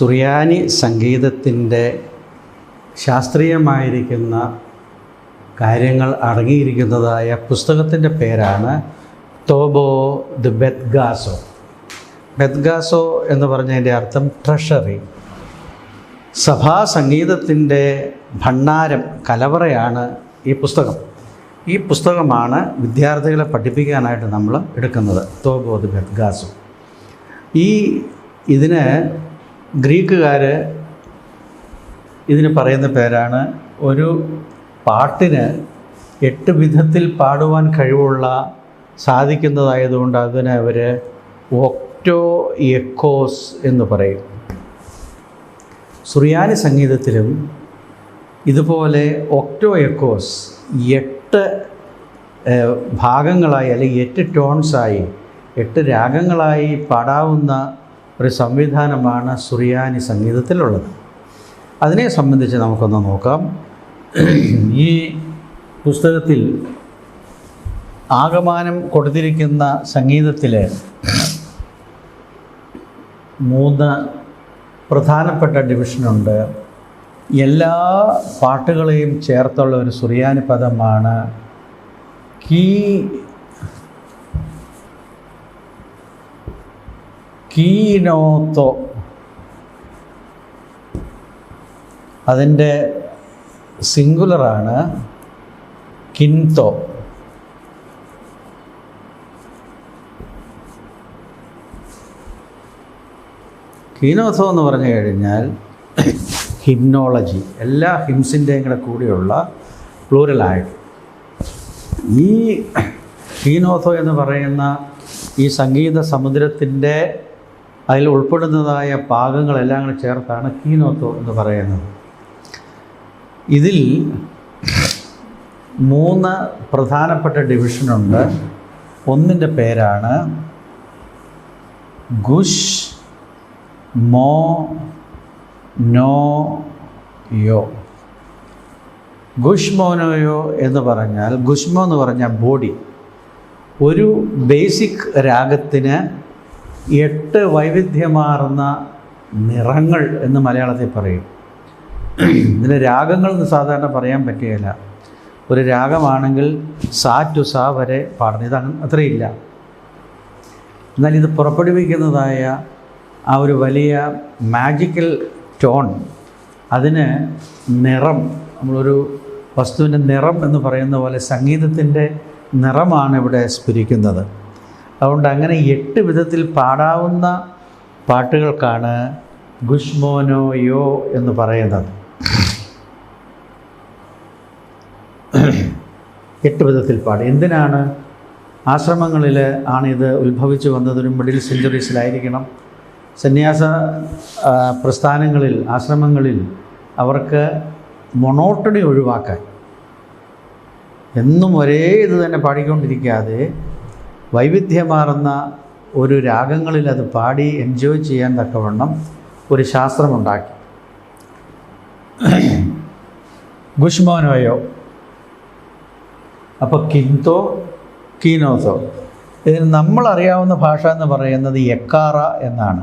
സുറിയാനി സംഗീതത്തിൻ്റെ ശാസ്ത്രീയമായിരിക്കുന്ന കാര്യങ്ങൾ അടങ്ങിയിരിക്കുന്നതായ പുസ്തകത്തിൻ്റെ പേരാണ് തോബോ ദി ബെത്ഗാസോ. ബെത്ഗാസോ എന്ന് പറഞ്ഞതിൻ്റെ അർത്ഥം ട്രഷറി. സഭാ സംഗീതത്തിൻ്റെ ഭണ്ഡാരം, കലവറയാണ് ഈ പുസ്തകം. ഈ പുസ്തകമാണ് വിദ്യാർത്ഥികളെ പഠിപ്പിക്കാനായിട്ട് നമ്മൾ എടുക്കുന്നത്, തോബോ ദി ബെത്ഗാസോ. ഇതിന് ഗ്രീക്കുകാർ ഇതിന് പറയുന്ന പേരാണ്, ഒരു പാട്ടിന് 8 വിധത്തിൽ പാടുവാൻ കഴിവുള്ള സാധിക്കുന്നതായതുകൊണ്ട് അതിന് അവർ ഒക്ടോ എക്കോസ് എന്ന് പറയും. സുറിയാനി സംഗീതത്തിലും ഇതുപോലെ ഒക്ടോ എക്കോസ് 8 ഭാഗങ്ങളായി അല്ലെങ്കിൽ 8 ടോൺസായി 8 രാഗങ്ങളായി പാടാവുന്ന ഒരു സംവിധാനമാണ് സുറിയാനി സംഗീതത്തിലുള്ളത്. അതിനെ സംബന്ധിച്ച് നമുക്കൊന്ന് നോക്കാം. ഈ പുസ്തകത്തിൽ ആകമാനം കൊടുത്തിരിക്കുന്ന സംഗീതത്തിൽ 3 പ്രധാനപ്പെട്ട ഡിവിഷനുണ്ട്. എല്ലാ പാട്ടുകളെയും ചേർത്തുള്ള ഒരു സുറിയാനി പദമാണ് കീനോത്തോ. അതിൻ്റെ സിംഗുലറാണ് കിൻതോ. കീനോത്തോ എന്ന് പറഞ്ഞു കഴിഞ്ഞാൽ ഹിംനോളജി, എല്ലാ ഹിംസിൻ്റെയും കൂടെയുള്ള പ്ലൂറലായിട്ട്. ഈ കീനോത്തോ എന്ന് പറയുന്ന ഈ സംഗീത സമുദ്രത്തിൻ്റെ അതിൽ ഉൾപ്പെടുന്നതായ ഭാഗങ്ങളെല്ലാം കൂടെ ചേർത്താണ് കീനോത്തോ എന്ന് പറയുന്നത്. ഇതിൽ 3 പ്രധാനപ്പെട്ട ഡിവിഷനുണ്ട്. ഒന്നിൻ്റെ പേരാണ് ഗുഷ് മോ നോ യോ. ഗുഷ്മോനോയോ എന്ന് പറഞ്ഞാൽ, ഗുഷ്മോ എന്ന് പറഞ്ഞാൽ ബോഡി. ഒരു ബേസിക് രാഗത്തിന് 8 വൈവിധ്യമാർന്ന നിറങ്ങൾ എന്ന് മലയാളത്തിൽ പറയും. ഇതിന് രാഗങ്ങൾ എന്ന് സാധാരണ പറയാൻ പറ്റുകയില്ല. ഒരു രാഗമാണെങ്കിൽ സാ ടു സാ വരെ പാടുന്നത്, ഇത് അത്രയില്ല. എന്നാൽ ഇത് പുറപ്പെടുവിക്കുന്നതായ ആ ഒരു വലിയ മാജിക്കൽ ടോൺ, അതിന് നിറം, നമ്മളൊരു വസ്തുവിൻ്റെ നിറം എന്ന് പറയുന്ന പോലെ സംഗീതത്തിൻ്റെ നിറമാണ് ഇവിടെ സ്ഫുരിക്കുന്നത്. അതുകൊണ്ട് അങ്ങനെ 8 വിധത്തിൽ പാടാവുന്ന പാട്ടുകൾക്കാണ് ഗുഷ്മോനോയോ എന്ന് പറയുന്നത്. 8 വിധത്തിൽ പാടും. എന്തിനാണ്? ആശ്രമങ്ങളിൽ ആണിത് ഉത്ഭവിച്ചു വന്നത്. ഒരു മിഡിൽ സെഞ്ച്വറീസിലായിരിക്കണം. സന്യാസ പ്രസ്ഥാനങ്ങളിൽ, ആശ്രമങ്ങളിൽ അവർക്ക് മൊണോട്ടണി ഒഴിവാക്കാൻ, എന്നും ഒരേ ഇത് തന്നെ പാടിക്കൊണ്ടിരിക്കാതെ വൈവിധ്യമാർന്ന ഒരു രാഗങ്ങളിൽ അത് പാടി എൻജോയ് ചെയ്യാൻ തക്കവണ്ണം ഒരു ശാസ്ത്രമുണ്ടാക്കി. ഗുഷ്മോനോയോ. അപ്പോൾ കിൻതോ, കീനോത്തോ. ഇതിന് നമ്മളറിയാവുന്ന ഭാഷ എന്ന് പറയുന്നത് എക്കാറ എന്നാണ്.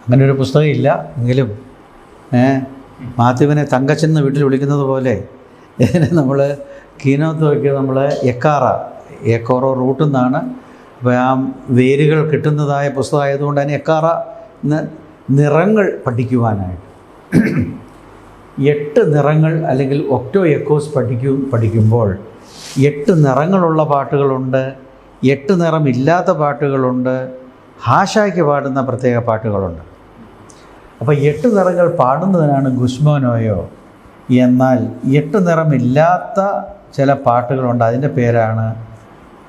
അങ്ങനെ ഒരു പുസ്തകം ഇല്ല. എങ്കിലും മാത്യുവിനെ തങ്കച്ചെന്ന് വീട്ടിൽ വിളിക്കുന്നത് പോലെ ഇതിനെ നമ്മൾ കീനോത്തോയ്ക്ക് നമ്മൾ എക്കാറ, ഏക്കോറോ റൂട്ടിൽ നിന്നാണ്. അപ്പോൾ ആ വേരുകൾ കിട്ടുന്നതായ പുസ്തകമായതുകൊണ്ട് തന്നെ എക്കാറ എന്ന് നിറങ്ങൾ പഠിക്കുവാനായിട്ട് 8 നിറങ്ങൾ അല്ലെങ്കിൽ ഒക്ടോ എക്കോസ് പഠിക്കുമ്പോൾ 8 നിറങ്ങളുള്ള പാട്ടുകളുണ്ട്, 8 നിറമില്ലാത്ത പാട്ടുകളുണ്ട്, ഹാഷായ്ക്ക് പാടുന്ന പ്രത്യേക പാട്ടുകളുണ്ട്. അപ്പോൾ 8 നിറങ്ങൾ പാടുന്നതിനാണ് ഗുഷ്മോനോയോ. എന്നാൽ 8 നിറമില്ലാത്ത ചില പാട്ടുകളുണ്ട്, അതിൻ്റെ പേരാണ്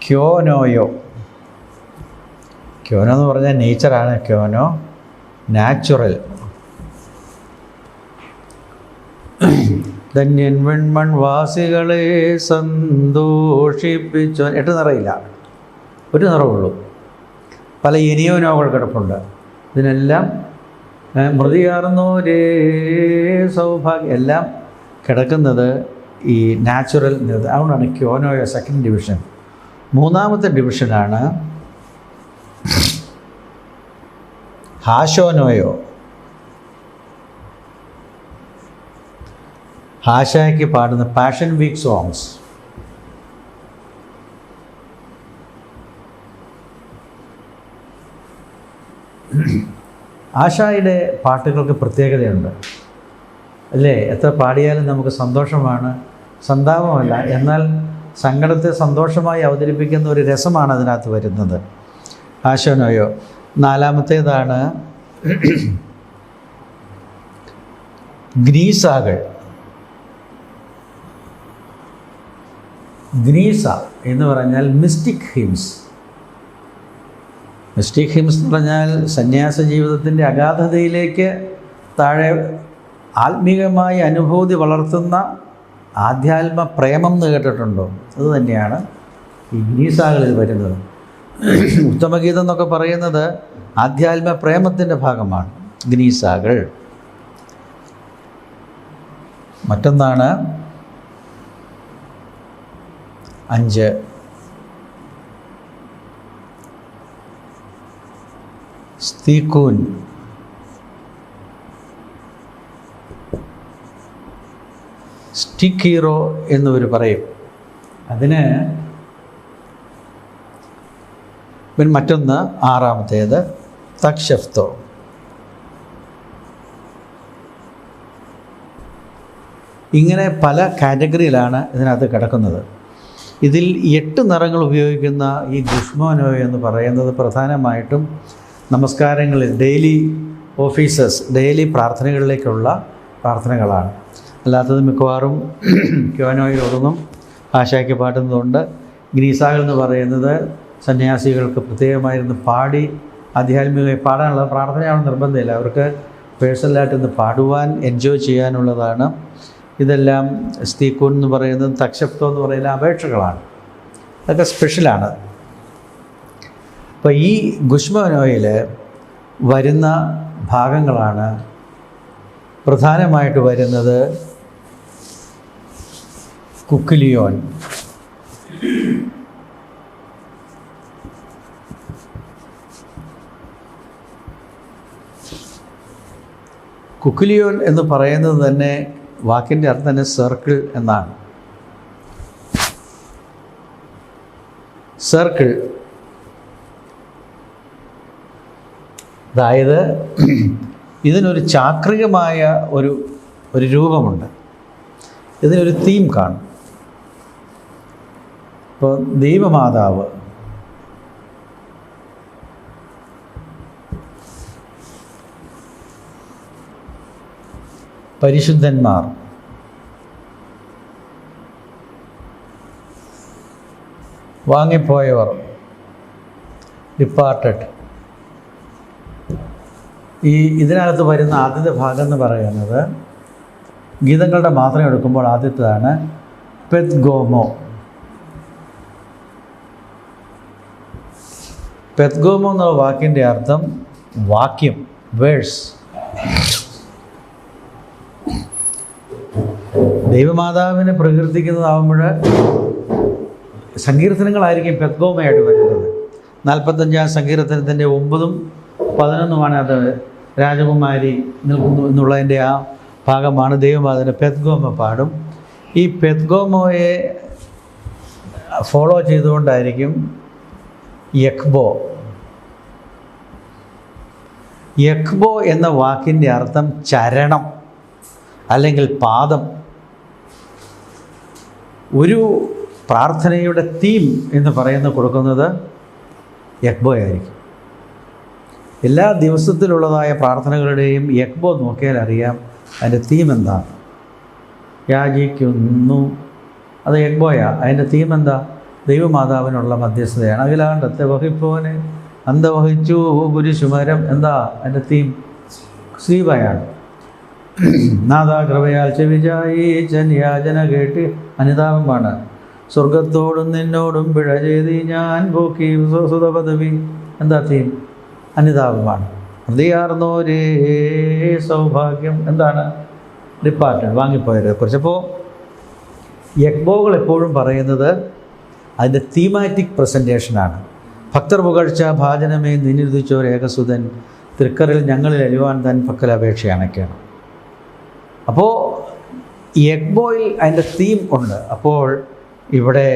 ക്യോനോയോ. ക്യോനോ എന്ന് പറഞ്ഞാൽ നേച്ചറാണ്. ക്യോനോ നാച്ചുറൽ. ധന്യൻ വെൺമൺ വാസികളെ സന്തോഷിപ്പിച്ചു. 8 നിറയില്ല, ഒരു നിറമുള്ളൂ. പല ഇനിയോനോകൾ കിടപ്പുണ്ട്. ഇതിനെല്ലാം മൃതിയാർന്നോരേ സൗഭാഗ്യം എല്ലാം കിടക്കുന്നത് ഈ നാച്ചുറൽ. അതുകൊണ്ടാണ് ക്യോനോയോ സെക്കൻഡ് ഡിവിഷൻ. മൂന്നാമത്തെ ഡിവിഷനാണ് ഹാഷോനോയോ. ആശായ്ക്ക് പാടുന്ന പാഷൻ വീക്ക് സോങ്സ്. ആശായുടെ പാട്ടുകൾക്ക് പ്രത്യേകതയുണ്ട് അല്ലേ? എത്ര പാടിയാലും നമുക്ക് സന്തോഷമാണ്, സന്താപമല്ല. എന്നാൽ സങ്കടത്തെ സന്തോഷമായി അവതരിപ്പിക്കുന്ന ഒരു രസമാണ് അതിനകത്ത് വരുന്നത്. ആശോനോയോ. നാലാമത്തേതാണ് ഗ്നീസാകൾ. ഗ്നീസ എന്ന് പറഞ്ഞാൽ മിസ്റ്റിക് ഹിംസ്. മിസ്റ്റിക് ഹിംസ് എന്ന് പറഞ്ഞാൽ സന്യാസ ജീവിതത്തിൻ്റെ അഗാധതയിലേക്ക് താഴെ ആത്മീകമായ അനുഭൂതി വളർത്തുന്ന ആധ്യാത്മ പ്രേമം എന്ന് കേട്ടിട്ടുണ്ടോ? അതുതന്നെയാണ് ഈ ഗ്നീസാകളിൽ വരുന്നത്. ഉത്തമഗീതം എന്നൊക്കെ പറയുന്നത് ആധ്യാത്മ പ്രേമത്തിൻ്റെ ഭാഗമാണ് ഗ്നീസാകൾ. മറ്റൊന്നാണ് 5 സ്തീക്കൂൻ. സ്റ്റിക്ക് ഹീറോ എന്നിവർ പറയും അതിന്. പിന്നെ മറ്റൊന്ന് 6-ാമത്തേത് തക്ഷഫ്തോ. ഇങ്ങനെ പല കാറ്റഗറിയിലാണ് ഇതിനകത്ത് കിടക്കുന്നത്. ഇതിൽ 8 നിറങ്ങൾ ഉപയോഗിക്കുന്ന ഈ ഗുഷ്മോനോ എന്ന് പറയുന്നത് പ്രധാനമായിട്ടും നമസ്കാരങ്ങളിൽ, ഡെയിലി ഓഫീസസ്, ഡെയിലി പ്രാർത്ഥനകളിലേക്കുള്ള പ്രാർത്ഥനകളാണ്. അല്ലാത്തത് മിക്കവാറും ക്യോനോയിലൊന്നും ആശായ്ക്ക് പാട്ടുന്നതുകൊണ്ട്. ഗ്നീസാകൾ എന്ന് പറയുന്നത് സന്യാസികൾക്ക് പ്രത്യേകമായിരുന്നു പാടി ആധ്യാത്മികമായി പാടാനുള്ള പ്രാർത്ഥനയാണെന്ന് നിർബന്ധമില്ല. അവർക്ക് പേഴ്സണലായിട്ടൊന്ന് പാടുവാൻ, എൻജോയ് ചെയ്യാനുള്ളതാണ്. ഇതെല്ലാം സ്തീക്കൂൻ എന്ന് പറയുന്നത്, തക്ഷപ്തോ എന്ന് പറയുന്ന അപേക്ഷകളാണ്. അതൊക്കെ സ്പെഷ്യലാണ്. അപ്പോൾ ഈ ഗുഷ്മോനോയിൽ വരുന്ന ഭാഗങ്ങളാണ് പ്രധാനമായിട്ട് വരുന്നത്. കുക്കിലിയോൻ, കുക്കിലിയോൻ എന്ന് പറയുന്നത് തന്നെ വാക്കിൻ്റെ അർത്ഥം തന്നെ സർക്കിൾ എന്നാണ്. സർക്കിൾ, അതായത് ഇതിനൊരു ചാക്രികമായ ഒരു രൂപമുണ്ട്. ഇതിനൊരു തീം കാണും. ഇപ്പോൾ ദൈവമാതാവ്, പരിശുദ്ധന്മാർ, വാങ്ങിപ്പോയവർ, ഡിപ്പാർട്ടഡ്. ഇതിനകത്ത് വരുന്ന ആദ്യത്തെ ഭാഗം എന്ന് പറയുന്നത് ഗീതങ്ങളുടെ മാത്രം എടുക്കുമ്പോൾ ആദ്യത്തേതാണ് പെത്ഗോമോ. പെത്ഗോമോ എന്ന വാക്കിൻ്റെ അർത്ഥം വാക്യം, വേഴ്സ്. ദൈവമാതാവിനെ പ്രകീർത്തിക്കുന്നതാവുമ്പോൾ സങ്കീർത്തനങ്ങളായിരിക്കും പെത്ഗോമയായിട്ട് വരുന്നത്. 45-ാം സങ്കീർത്തനത്തിൻ്റെ 9ഉം 11ഉമാണ് അത്. രാജകുമാരി നിൽക്കുന്നു എന്നുള്ളതിൻ്റെ ആ ഭാഗമാണ് ദൈവമാതാവിനെ പെത്ഗോമ പാടും. ഈ പെത്ഗോമോയെ ഫോളോ ചെയ്തുകൊണ്ടായിരിക്കും യക്ബോ. യക്ബോ എന്ന വാക്കിൻ്റെ അർത്ഥം ചരണം അല്ലെങ്കിൽ പാദം. ഒരു പ്രാർത്ഥനയുടെ തീം എന്ന് പറയുന്നത് കൊടുക്കുന്നത് യക്ബോ ആയിരിക്കും. എല്ലാ ദിവസത്തിലുള്ളതായ പ്രാർത്ഥനകളുടെയും യക്ബോ നോക്കിയാൽ അറിയാം അതിൻ്റെ തീം എന്താണ്. യാചിക്കുന്നു, അത് യക്ബോയാ. അതിൻ്റെ തീം എന്താ? ദൈവമാതാവിനുള്ള മധ്യസ്ഥതയാണ്. അഖിലാണ്ടത്തെ വഹിപ്പോനെ അന്തവഹിച്ചു കുരിശുമരം, എന്താ അതിൻ്റെ തീം? ശ്രീബയാണ്. നാദാ കൃപയാൽ ചെവിചായി യാചന കേട്ട് അനുതാപമാണ്. സ്വർഗത്തോടും നിന്നോടും പിഴ ചെയ്തി ഞാൻ പോക്കി സുത പദവി, എന്താ തീം? അനുതാപമാണ്. ഹൃദയാർന്നോരേ സൗഭാഗ്യം, എന്താണ്? ഡിപ്പാർട്ടഡ്, വാങ്ങിപ്പോയവരെ കുറിച്ച്. അപ്പോൾ യക്ബോകൾ എപ്പോഴും പറയുന്നത് അതിൻ്റെ തീമാറ്റിക് പ്രസൻറ്റേഷനാണ്. ഭക്തർ പുകഴ്ച ഭാജനമേ നിന്നിരുതിച്ചോർ ഏകസുതൻ, തൃക്കറിൽ ഞങ്ങളിൽ അലിവാൻ തൻ പക്കൽ അപേക്ഷ അണയ്ക്കണം. അപ്പോൾ ഈ എഗ്ബോയിൽ അതിൻ്റെ തീം ഉണ്ട്. അപ്പോൾ ഇവിടെ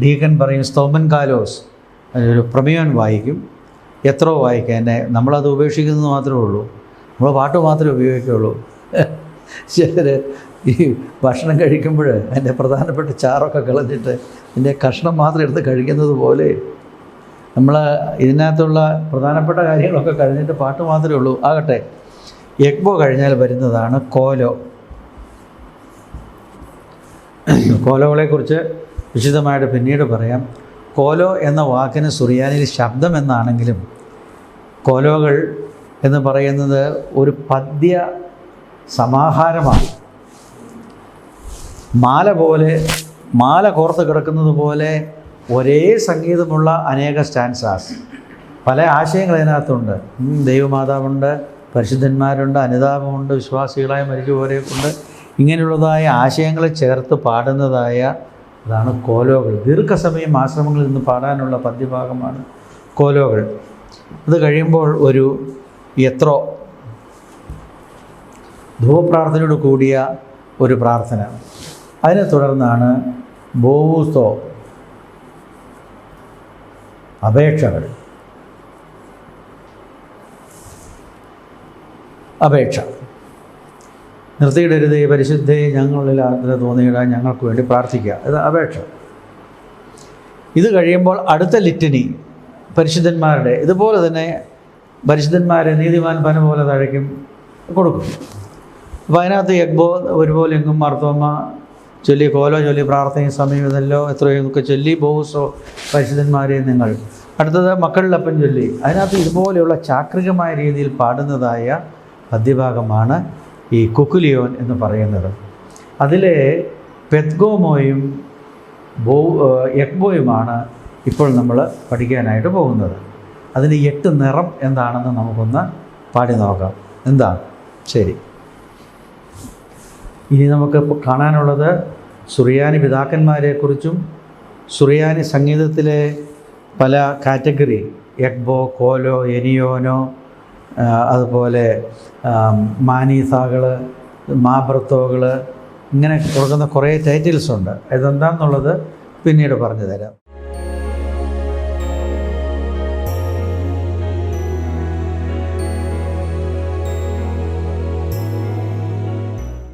ഡീക്കൻ പറയും സ്തോമൻ കാലോസ്, ഒരു പ്രമേയം വായിക്കും, എത്രോ വായിക്കാം. എന്നെ നമ്മളത് ഉപേക്ഷിക്കുന്നത് മാത്രമേ ഉള്ളൂ, നമ്മൾ പാട്ട് മാത്രമേ ഉപയോഗിക്കുകയുള്ളൂ. ചിലർ ഈ ഭക്ഷണം കഴിക്കുമ്പോൾ അതിൻ്റെ പ്രധാനപ്പെട്ട ചാറൊക്കെ കളഞ്ഞിട്ട് ഇതിൻ്റെ കഷ്ണം മാത്രം എടുത്ത് കഴിക്കുന്നത് പോലെ നമ്മൾ ഇതിനകത്തുള്ള പ്രധാനപ്പെട്ട കാര്യങ്ങളൊക്കെ കഴിഞ്ഞിട്ട് പാട്ട് മാത്രമേ ഉള്ളൂ. ആകട്ടെ, എഗ്ബോ കഴിഞ്ഞാൽ വരുന്നതാണ് കോലോ. കോലോകളെക്കുറിച്ച് വിശദമായിട്ട് പിന്നീട് പറയാം. കോലോ എന്ന വാക്കിന് സുറിയാനിയിൽ ശബ്ദം എന്നാണെങ്കിലും കോലോകൾ എന്ന് പറയുന്നത് ഒരു പദ്യ സമാഹാരമാണ്. മാല കോർത്ത് കിടക്കുന്നത് പോലെ ഒരേ സംഗീതമുള്ള അനേക സ്റ്റാൻസാസ്, പല ആശയങ്ങൾ ഇതിനകത്തുണ്ട്. ദൈവമാതാവുണ്ട്, പരിശുദ്ധന്മാരുണ്ട്, അനുതാപമുണ്ട്, വിശ്വാസികളായ മരിച്ചുപോലെയൊക്കെയുണ്ട്. ഇങ്ങനെയുള്ളതായ ആശയങ്ങൾ ചേർത്ത് പാടുന്നതായ അതാണ് കോലോകൾ. ദീർഘസമയം ആശ്രമങ്ങളിൽ നിന്ന് പാടാനുള്ള പദ്യഭാഗമാണ് കോലോകൾ. അത് കഴിയുമ്പോൾ ഒരു എത്രോ ധൂപപ്രാർത്ഥനയോട് കൂടിയ ഒരു പ്രാർത്ഥന. അതിനെ തുടർന്നാണ് ബോവുസോ, അപേക്ഷ. നിർത്തിയിടരുതേ പരിശുദ്ധയെ ഞങ്ങളിൽ ആർദ്രത തോന്നിയിടാൻ ഞങ്ങൾക്ക് വേണ്ടി പ്രാർത്ഥിക്കുക. ഇത് അപേക്ഷ. ഇത് കഴിയുമ്പോൾ അടുത്ത ലിറ്റനി പരിശുദ്ധന്മാരുടെ, ഇതുപോലെ തന്നെ പരിശുദ്ധന്മാരെ നീതിമാൻ പന പോലെ തഴയ്ക്കും കൊടുക്കും. അപ്പോൾ അതിനകത്ത് എഗ്ബോ ഒരുപോലെ എങ്ങും മർത്തോമ ചൊല്ലി, കോലോ ചൊല്ലി, പ്രാർത്ഥനയും സമയം ഇതല്ലോ എത്രയും ഒക്കെ ചൊല്ലി, ബോവുസോ പരിശുദ്ധന്മാരെ നിങ്ങൾ. അടുത്തത് മക്കളിലപ്പൻ ചൊല്ലി. അതിനകത്ത് ഇതുപോലെയുള്ള ചാക്രികമായ രീതിയിൽ പാടുന്നതായ പദ്യഭാഗമാണ് ഈ കുക്കുലിയോൻ എന്ന് പറയുന്നത്. അതിലെ പെത്ഗോമോയും എഗ്ബോയുമാണ് ഇപ്പോൾ നമ്മൾ പഠിക്കാനായിട്ട് പോകുന്നത്. അതിന് 8 നിറം എന്താണെന്ന് നമുക്കൊന്ന് പാടി നോക്കാം. എന്താ? ശരി. ഇനി നമുക്ക് കാണാനുള്ളത് സുറിയാനി പിതാക്കന്മാരെക്കുറിച്ചും സുറിയാനി സംഗീതത്തിലെ പല കാറ്റഗറി, എഗ്ബോ, കോലോ, എനിയോനോ, അതുപോലെ മാനീസാകൾ, മാബ്രത്തോകൾ, ഇങ്ങനെ കൊടുക്കുന്ന കുറേ ടൈറ്റിൽസ് ഉണ്ട്. ഇതെന്താണെന്നുള്ളത് പിന്നീട് പറഞ്ഞു തരാം.